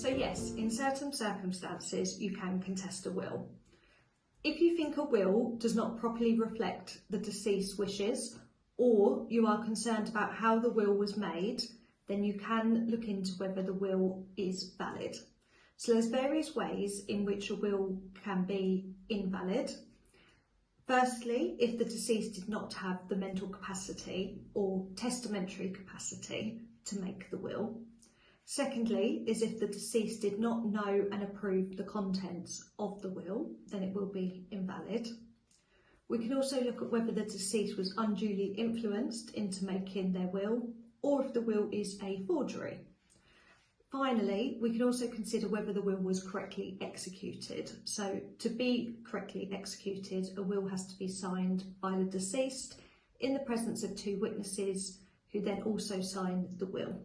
So yes, in certain circumstances you can contest a will. If you think a will does not properly reflect the deceased's wishes, or you are concerned about how the will was made, then you can look into whether the will is valid. So there's various ways in which a will can be invalid. Firstly, if the deceased did not have the mental capacity or testamentary capacity to make the will. Secondly, is if the deceased did not know and approve the contents of the will, then it will be invalid. We can also look at whether the deceased was unduly influenced into making their will, or if the will is a forgery. Finally, we can also consider whether the will was correctly executed. So to be correctly executed, a will has to be signed by the deceased in the presence of two witnesses who then also sign the will.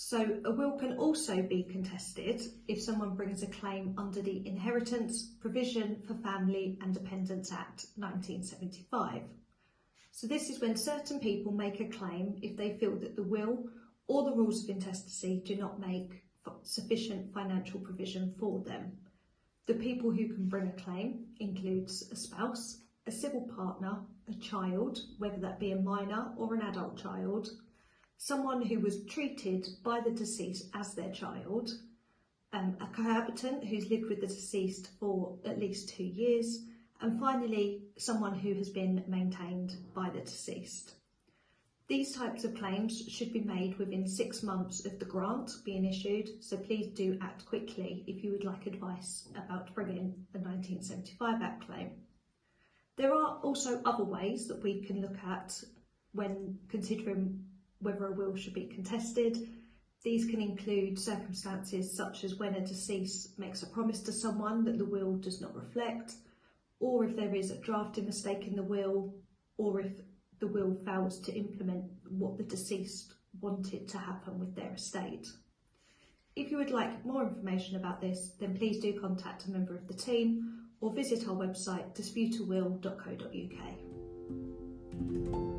So a will can also be contested if someone brings a claim under the Inheritance, Provision for Family and Dependents Act 1975. So this is when certain people make a claim if they feel that the will or the rules of intestacy do not make sufficient financial provision for them. The people who can bring a claim includes a spouse, a civil partner, a child, whether that be a minor or an adult child, someone who was treated by the deceased as their child, a cohabitant who's lived with the deceased for at least 2 years, and finally someone who has been maintained by the deceased. These types of claims should be made within 6 months of the grant being issued, so please do act quickly if you would like advice about bringing a 1975 Act claim. There are also other ways that we can look at when considering whether a will should be contested. These can include circumstances such as when a deceased makes a promise to someone that the will does not reflect, or if there is a drafting mistake in the will, or if the will fails to implement what the deceased wanted to happen with their estate. If you would like more information about this, then please do contact a member of the team or visit our website disputeawill.co.uk.